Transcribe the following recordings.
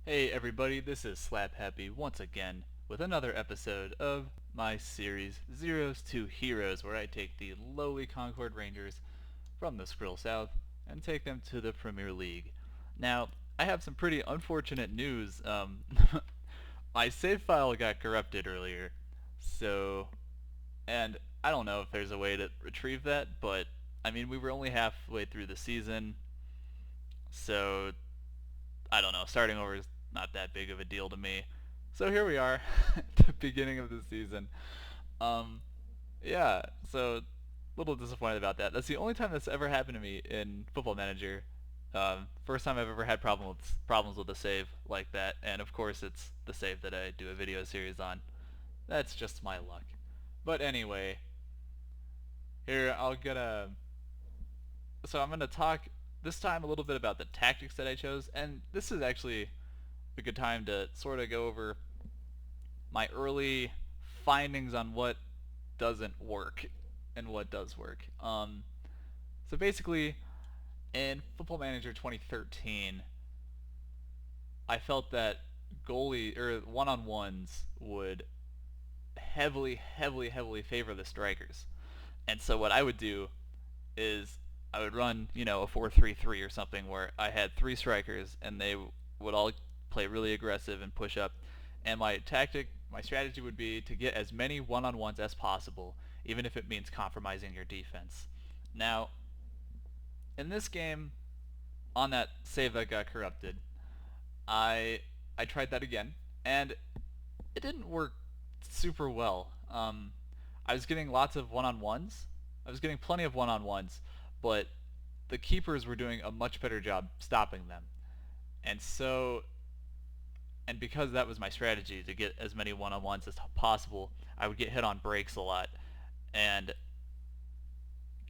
Hey everybody, this is Slap Happy once again with another episode of my series Zeros to Heroes, where I take the lowly Concord Rangers from the Skrill South and take them to the Premier League. Now, I have some pretty unfortunate news. My save file got corrupted earlier, so, and I don't know if there's a way to retrieve that, but I mean, we were only halfway through the season, so I don't know, starting over is not that big of a deal to me. So here we are, at the beginning of the season. Um, yeah, so a little disappointed about that. That's the only time that's ever happened to me in Football Manager. First time I've ever had problems with a save like that, and of course it's the save that I do a video series on. That's just my luck. But anyway, here I'm gonna talk this time a little bit about the tactics that I chose, and this is actually a good time to sort of go over my early findings on what doesn't work and what does work. So basically, in Football Manager 2013, I felt that goalie or one-on-ones would heavily favor the strikers. And so what I would do is I would run, a 4-3-3 or something where I had three strikers and they would all play really aggressive and push up. And my strategy would be to get as many one-on-ones as possible, even if it means compromising your defense. Now, in this game, on that save that got corrupted, I I tried that again, and it didn't work super well. I was getting lots of one-on-ones. I was getting plenty of one-on-ones, but the keepers were doing a much better job stopping them. And so, and because that was my strategy to get as many one-on-ones as possible, I would get hit on breaks a lot and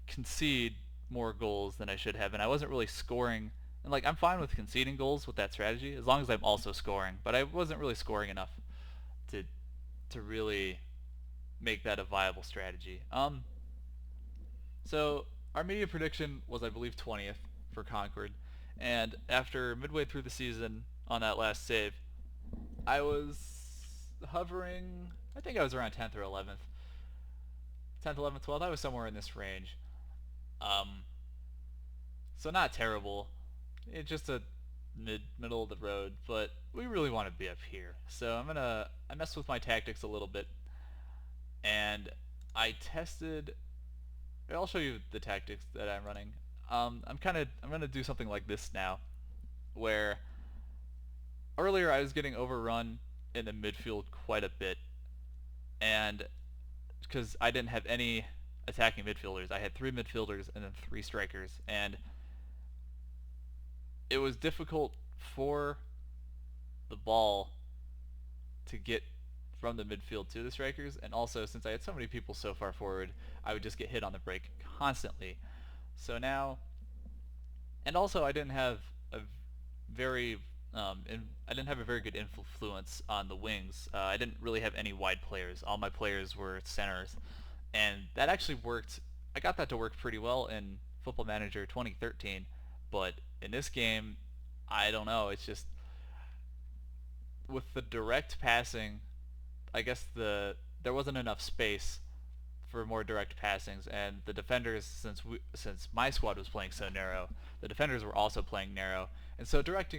concede more goals than I should have. And I wasn't really scoring. And like, I'm fine with conceding goals with that strategy as long as I'm also scoring. But I wasn't really scoring enough to to really make that a viable strategy. So our media prediction was, I believe, 20th for Concord, and after midway through the season on that last save, I was hovering. I think I was around 10th or 11th, 10th, 11th, 12th. I was somewhere in this range. Um, so not terrible. It's just a middle of the road, but we really want to be up here. So I messed with my tactics a little bit, and I tested. I'll show you the tactics that I'm running. I'm gonna do something like this now, where earlier I was getting overrun in the midfield quite a bit, and because I didn't have any attacking midfielders, I had three midfielders and then three strikers, and it was difficult for the ball to get from the midfield to the strikers, and also since I had so many people so far forward, I would just get hit on the break constantly. So now, and also I didn't have a very I didn't have a very good influence on the wings. I didn't really have any wide players. All my players were centers, and that actually worked. I got that to work pretty well in Football Manager 2013, but in this game, I don't know. It's just with the direct passing, I guess there wasn't enough space for more direct passings, and the defenders, since my squad was playing so narrow, the defenders were also playing narrow, and so direct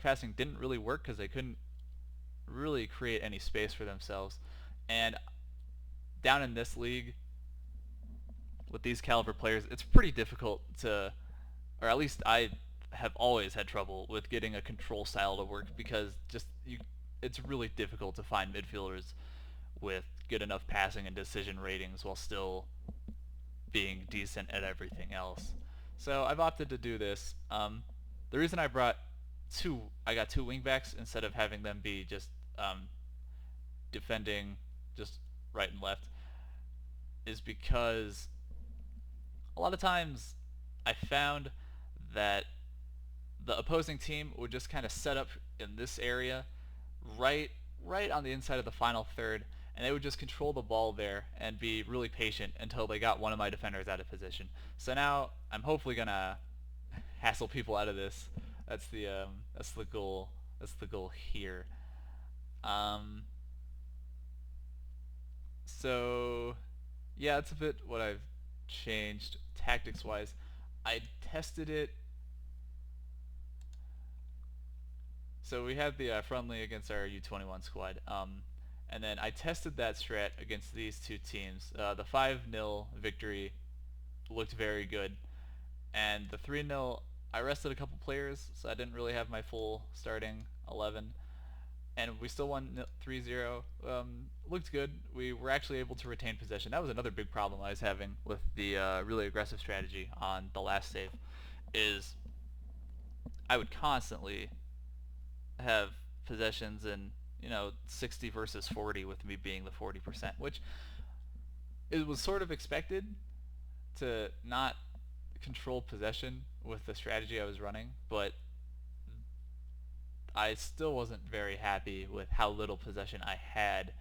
passing didn't really work because they couldn't really create any space for themselves. And down in this league, with these caliber players, it's pretty difficult to, or at least I have always had trouble with getting a control style to work because it's really difficult to find midfielders with good enough passing and decision ratings while still being decent at everything else. So I've opted to do this. The reason I got two wingbacks instead of having them be just defending just right and left is because a lot of times I found that the opposing team would just kind of set up in this area right right on the inside of the final third, and they would just control the ball there and be really patient until they got one of my defenders out of position. So now I'm hopefully gonna hassle people out of this. That's the goal. That's the goal here. Um, so yeah, that's a bit what I've changed tactics wise. I tested it. So we had the friendly against our U21 squad, and then I tested that strat against these two teams. The 5-0 victory looked very good, and the 3-0 I rested a couple players, so I didn't really have my full starting 11, and we still won 3-0. Looked good. We were actually able to retain possession. That was another big problem I was having with the really aggressive strategy on the last save, is I would constantly have possessions in 60 versus 40 with me being the 40%, which it was sort of expected to not control possession with the strategy I was running, but I still wasn't very happy with how little possession I had,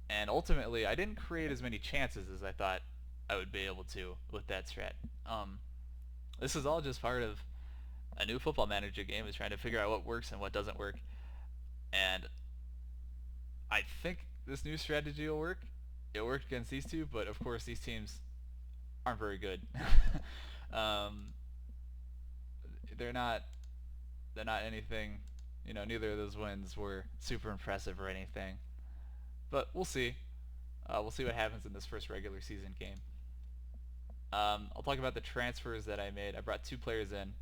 and ultimately I didn't create as many chances as I thought I would be able to with that strat. This is all just part of a new football manager game, is trying to figure out what works and what doesn't work, and I think this new strategy will work. It worked against these two, but of course these teams aren't very good. um, they're not they're not anything. Neither of those wins were super impressive or anything. But we'll see. We'll see what happens in this first regular season game. I'll talk about the transfers that I made. I brought two players in.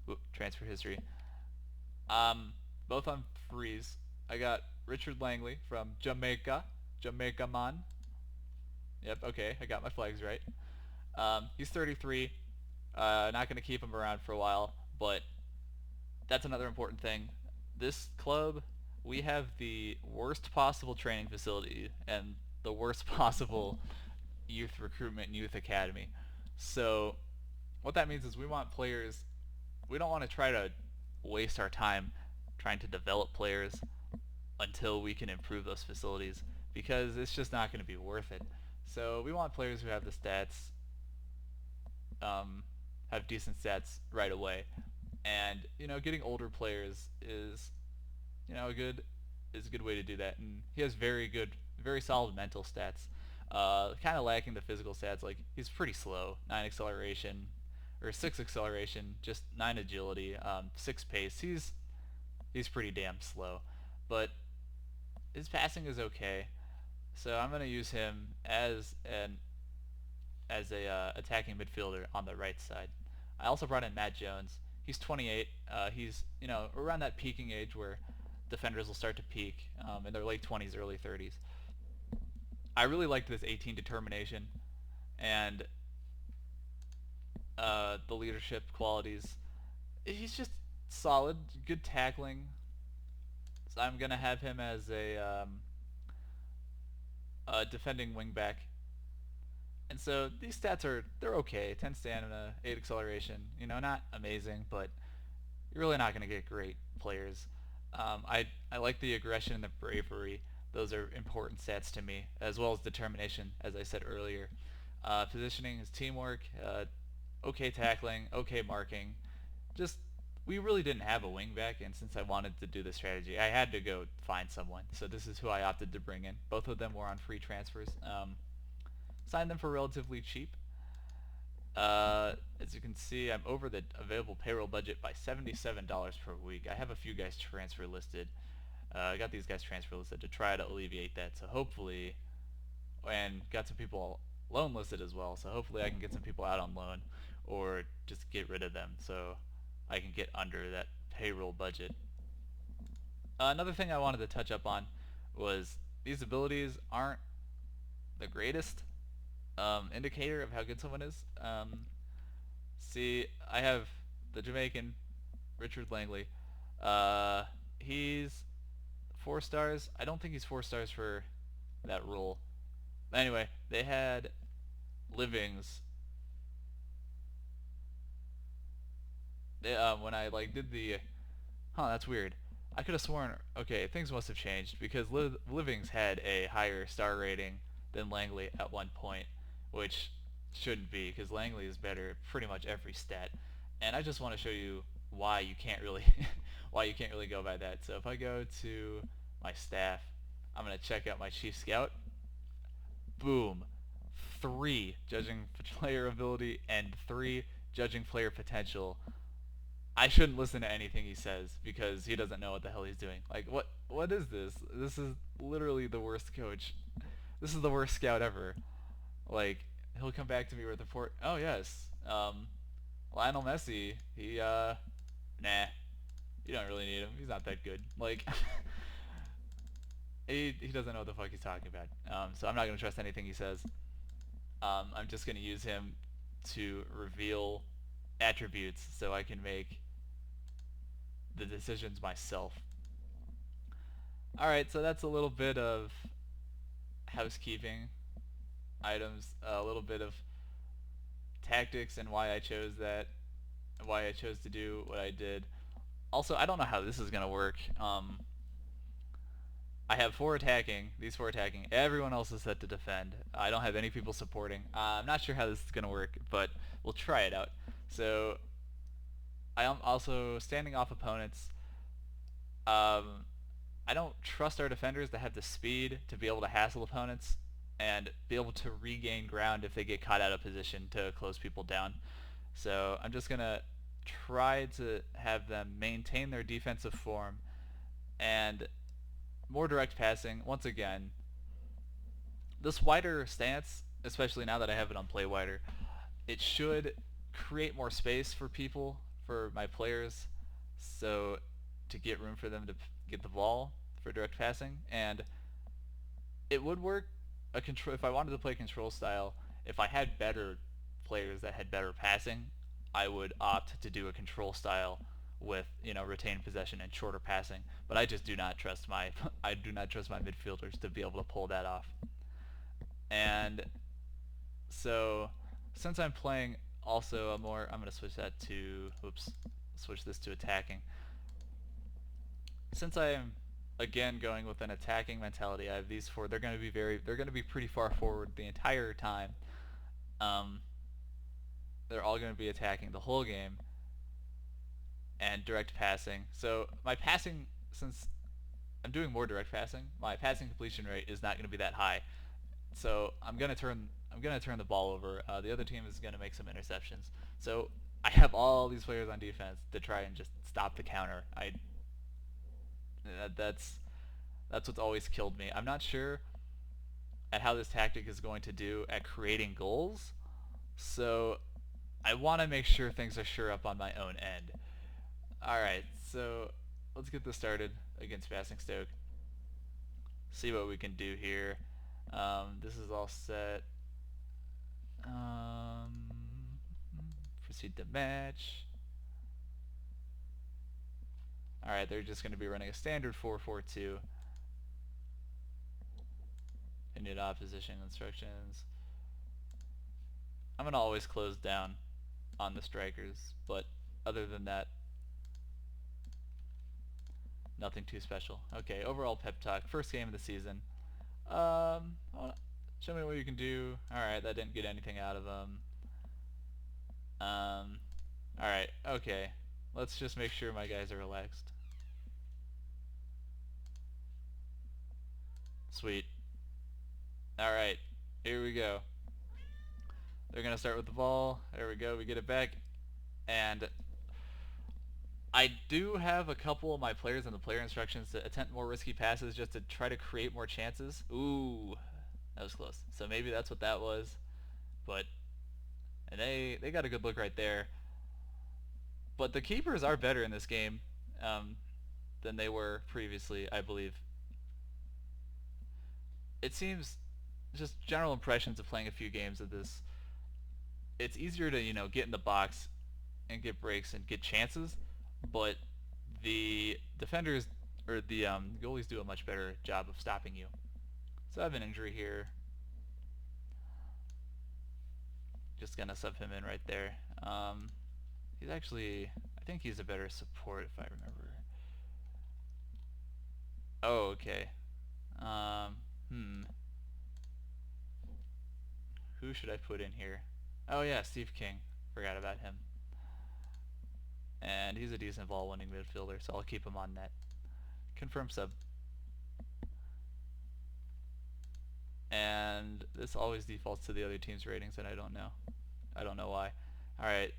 Ooh, transfer history. Both on freeze. I got Richard Langley from Jamaica. Jamaica man. Yep, okay, I got my flags right. He's 33. Not going to keep him around for a while, but that's another important thing. This club, we have the worst possible training facility and the worst possible youth recruitment and youth academy. So what that means is we want players. We don't want to try to waste our time trying to develop players until we can improve those facilities, because it's just not going to be worth it. So we want players who have the stats, have decent stats right away, and getting older players is a good way to do that. And he has very solid mental stats. Kind of lacking the physical stats. Like, he's pretty slow, 9 acceleration or 6 acceleration, just 9 agility, 6 pace. He's pretty damn slow, but his passing is okay. So I'm gonna use him as a attacking midfielder on the right side. I also brought in Matt Jones. He's 28. He's around that peaking age where defenders will start to peak in their late 20s, early 30s. I really liked this 18 determination and the leadership qualities. He's just solid, good tackling. So I'm gonna have him as a defending wingback. And so these stats they're okay. 10 stamina, 8 acceleration. Not amazing, but you're really not gonna get great players. I like the aggression and the bravery. Those are important stats to me, as well as determination, as I said earlier. Positioning is teamwork, okay tackling, okay marking. Just, we really didn't have a wingback, and since I wanted to do the strategy, I had to go find someone. So this is who I opted to bring in. Both of them were on free transfers. Signed them for relatively cheap. As you can see, I'm over the available payroll budget by $77 per week. I have a few guys transfer listed. I got these guys transfer listed to try to alleviate that. So hopefully, and got some people loan listed as well. So hopefully I can get some people out on loan, or just get rid of them so I can get under that payroll budget. Another thing I wanted to touch up on was these abilities aren't the greatest indicator of how good someone is. See, I have the Jamaican, Richard Langley. He's 4 stars. I don't think he's 4 stars for that role. Anyway, they had livings. When I did the, that's weird. I could have sworn, okay, things must have changed, because livings had a higher star rating than Langley at one point, which shouldn't be, because Langley is better at pretty much every stat. And I just want to show you why you can't really why you can't really go by that. So if I go to my staff, I'm gonna check out my chief scout. Boom, 3 judging player ability and 3 judging player potential. I shouldn't listen to anything he says because he doesn't know what the hell he's doing. Like what is this? This is literally the worst coach. This is the worst scout ever. Like he'll come back to me with a report. Oh yes, Lionel Messi. Nah, you don't really need him. He's not that good. Like he doesn't know what the fuck he's talking about. So I'm not gonna trust anything he says. I'm just gonna use him to reveal attributes so I can make the decisions myself. Alright, so that's a little bit of housekeeping items, a little bit of tactics and why I chose that, why I chose to do what I did. Also, I don't know how this is going to work. I have 4 attacking, these 4 attacking, everyone else is set to defend. I don't have any people supporting. I'm not sure how this is going to work, but we'll try it out. So, I am also standing off opponents. I don't trust our defenders to have the speed to be able to hassle opponents and be able to regain ground if they get caught out of position to close people down. So I'm just going to try to have them maintain their defensive form and more direct passing. Once again, this wider stance, especially now that I have it on play wider, it should create more space for people, for my players, so to get room for them to get the ball for direct passing. And it would work a control if I wanted to play control style. If I had better players that had better passing, I would opt to do a control style with retained possession and shorter passing. But I just do not trust my I do not trust my midfielders to be able to pull that off. And so since I'm playing also a more, I'm going to switch that to, switch this to attacking. Since I am again going with an attacking mentality, I have these 4. They're going to be pretty far forward the entire time. They're all going to be attacking the whole game and direct passing. So my passing, since I'm doing more direct passing, my passing completion rate is not going to be that high. So I'm gonna turn the ball over. The other team is gonna make some interceptions. So I have all these players on defense to try and just stop the counter. That's what's always killed me. I'm not sure at how this tactic is going to do at creating goals. So I want to make sure things are sure up on my own end. All right, so let's get this started against Basingstoke. See what we can do here. This is all set. Proceed to match. Alright, they're just going to be running a standard 4-4-2. I need opposition instructions. I'm going to always close down on the strikers, but other than that, nothing too special. Okay, overall pep talk. First game of the season. Show me what you can do. Alright, that didn't get anything out of them. Alright, okay. Let's just make sure my guys are relaxed. Sweet. Alright, here we go. They're going to start with the ball. There we go, we get it back. And I do have a couple of my players in the player instructions to attempt more risky passes just to try to create more chances. Ooh, that was close. So maybe that's what that was. But and they got a good look right there. But the keepers are better in this game than they were previously, I believe. It seems, just general impressions of playing a few games of this, it's easier to get in the box and get breaks and get chances, but the defenders or the goalies do a much better job of stopping you. So I have an injury here. Just gonna sub him in right there. He's actually, I think he's a better support if I remember. Oh, okay. Who should I put in here? Oh yeah, Steve King. Forgot about him. And he's a decent ball-winning midfielder, so I'll keep him on net. Confirm sub. And this always defaults to the other team's ratings, and I don't know. I don't know why. Alright,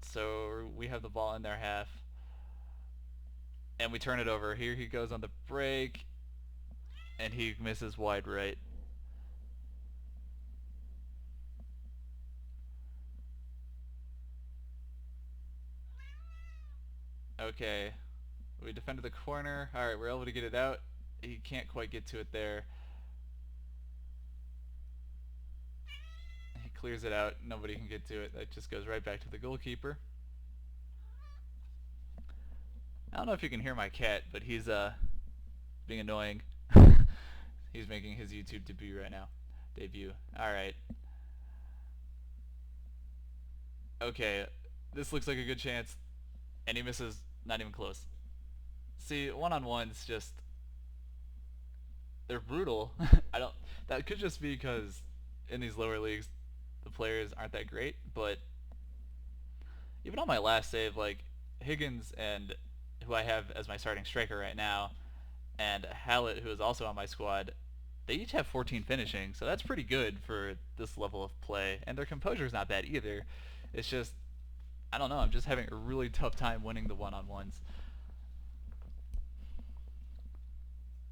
so we have the ball in their half. And we turn it over. Here he goes on the break. And he misses wide right. Okay. We defended the corner. Alright, we're able to get it out. He can't quite get to it there. He clears it out. Nobody can get to it. That just goes right back to the goalkeeper. I don't know if you can hear my cat, but he's being annoying. He's making his YouTube debut right now. Alright. Okay, this looks like a good chance. And he misses, not even close. See, one-on-ones just... they're brutal. That could just be because in these lower leagues, the players aren't that great, but even on my last save, like, Higgins and who I have as my starting striker right now, and Hallett, who is also on my squad, they each have 14 finishing, so that's pretty good for this level of play, and their composure's not bad either. It's just, I don't know, I'm just having a really tough time winning the one-on-ones.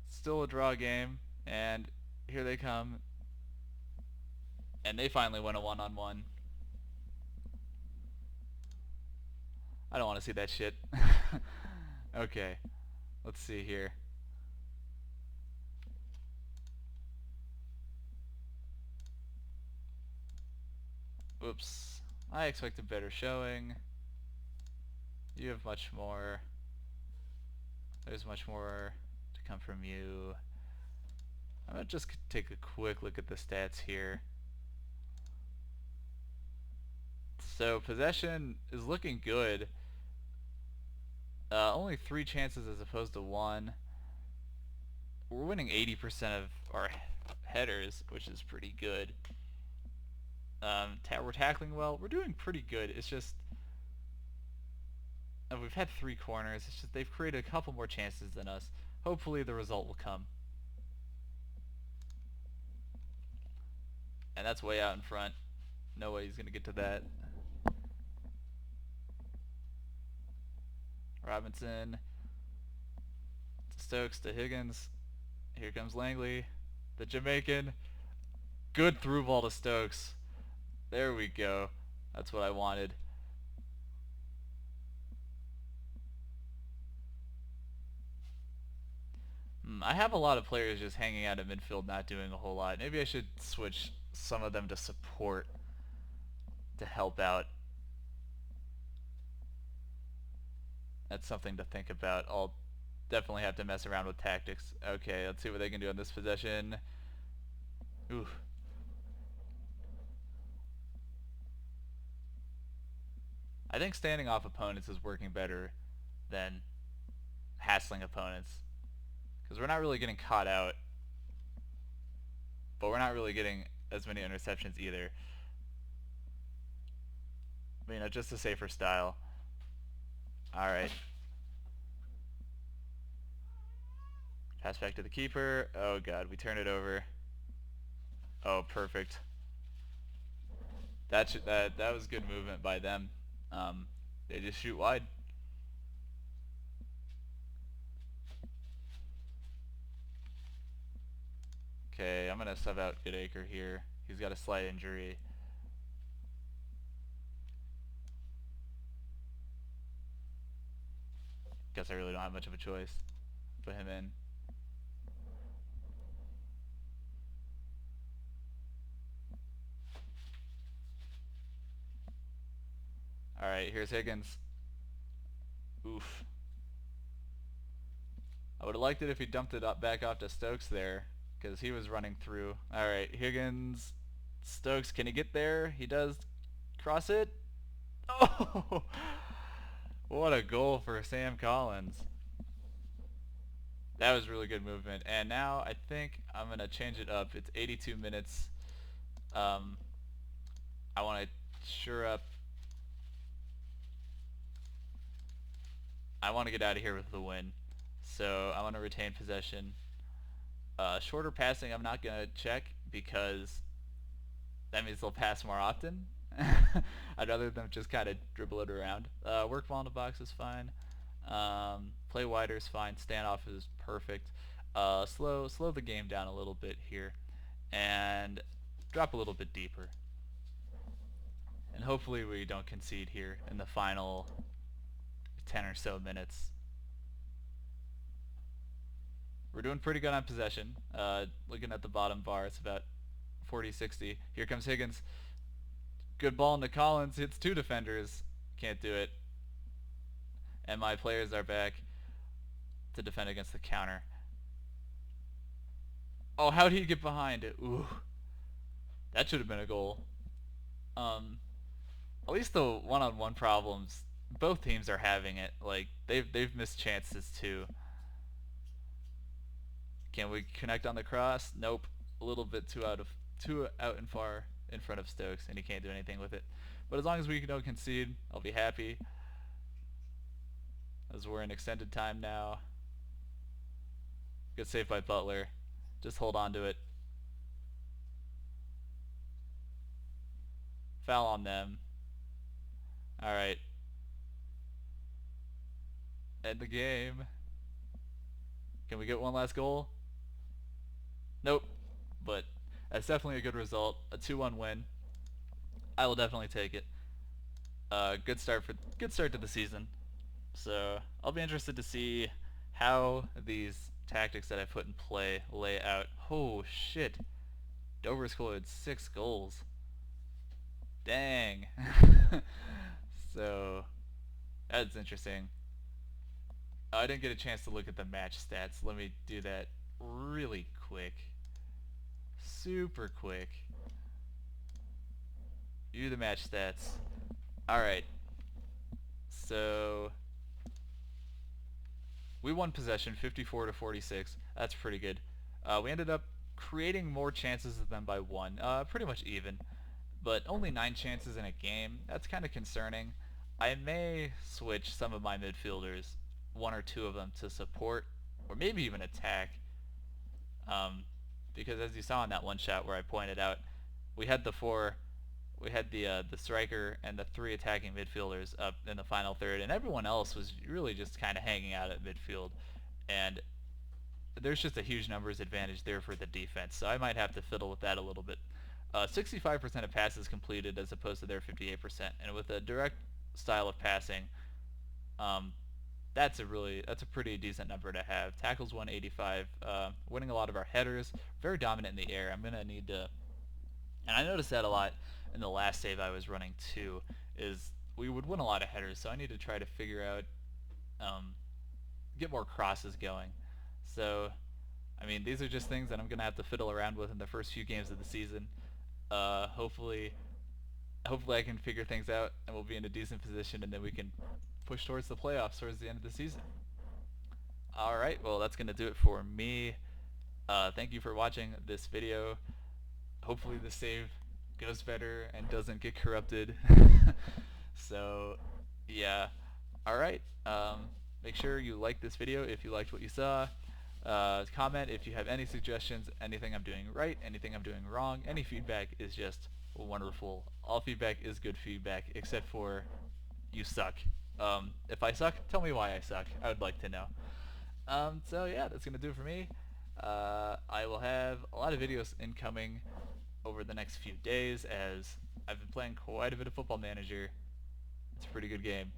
Still a draw game, and here they come, and they finally win a one-on-one. I don't want to see that shit. Okay, let's see here. Oops, I expected better showing. You have much more. There's much more to come from you. I'm gonna just take a quick look at the stats here. So possession is looking good. Only 3 chances as opposed to 1. We're winning 80% of our headers, which is pretty good. We're tackling well. We're doing pretty good. It's just we've had 3 corners. It's just they've created a couple more chances than us. Hopefully the result will come. And that's way out in front. No way he's gonna get to that. Robinson to Stokes to Higgins. Here comes Langley, the Jamaican. Good through ball to Stokes. There we go. That's what I wanted. I have a lot of players just hanging out at midfield, not doing a whole lot. Maybe I should switch some of them to support to help out. That's something to think about. I'll definitely have to mess around with tactics. Okay, let's see what they can do in this possession. Ooh. I think standing off opponents is working better than hassling opponents. Because we're not really getting caught out. But we're not really getting as many interceptions either. But, you know, just a safer style. Alright. Pass back to the keeper. Oh god, we turn it over. Oh, perfect. That was good movement by them. They just shoot wide. Okay, I'm gonna sub out Goodacre here. He's got a slight injury. Guess I really don't have much of a choice. Put him in. Alright, here's Higgins. Oof. I would have liked it if he dumped it up back off to Stokes there, because he was running through. Alright, Higgins. Stokes, can he get there? He does. Cross it. Oh! What a goal for Sam Collins. That was really good movement. And now I think I'm going to change it up. It's 82 minutes. I want to sure up I want to get out of here with the win. So I want to retain possession. Shorter passing I'm not going to check because that means they'll pass more often. I'd rather them just kind of dribble it around. Work ball in the box is fine. Play wider is fine. Standoff is perfect. Slow the game down a little bit here, and drop a little bit deeper. And hopefully we don't concede here in the final 10 or so minutes. We're doing pretty good on possession. Looking at the bottom bar, it's about 40-60. Here comes Higgins. Good ball into Collins. Hits two defenders. Can't do it. And my players are back to defend against the counter. Oh, how did he get behind it? Ooh. That should have been a goal. At least the one-on-one problems, both teams are having it. Like, they've missed chances too. Can we connect on the cross? Nope. A little bit too out and far in front of Stokes, and he can't do anything with it. But as long as we don't concede, I'll be happy. As we're in extended time now. Good save by Butler. Just hold on to it. Foul on them. Alright. End the game. Can we get one last goal? Nope. But that's definitely a good result. A 2-1 win. I will definitely take it. Good start to the season. So I'll be interested to see how these tactics that I put in play lay out. Oh shit. Dover scored 6 goals. Dang. So that's interesting. I didn't get a chance to look at the match stats. Let me do that really quick. Super quick. View the match stats. Alright. So we won possession 54-46. That's pretty good. We ended up creating more chances than them by 1. Pretty much even. But only 9 chances in a game. That's kind of concerning. I may switch some of my midfielders, 1 or 2 of them, to support, or maybe even attack. Because as you saw in that one shot where I pointed out, we had the striker and the 3 attacking midfielders up in the final third, and everyone else was really just kind of hanging out at midfield. And there's just a huge numbers advantage there for the defense, so I might have to fiddle with that a little bit. 65% of passes completed as opposed to their 58%, and with a direct style of passing, that's a pretty decent number to have. Tackles 185, winning a lot of our headers, very dominant in the air. I'm gonna need to, and I noticed that a lot in the last save I was running too, is we would win a lot of headers, so I need to try to figure out, get more crosses going. So, I mean, these are just things that I'm gonna have to fiddle around with in the first few games of the season. Hopefully I can figure things out and we'll be in a decent position, and then we can push towards the playoffs towards the end of the season. Alright, well that's going to do it for me. Thank you for watching this video. Hopefully the save goes better and doesn't get corrupted. So, yeah. Alright, make sure you like this video if you liked what you saw. Comment if you have any suggestions, anything I'm doing right, anything I'm doing wrong. Any feedback is just wonderful. All feedback is good feedback, except for you suck. If I suck, tell me why I suck. I would like to know. So yeah, that's gonna do it for me. I will have a lot of videos incoming over the next few days, as I've been playing quite a bit of Football Manager. It's a pretty good game.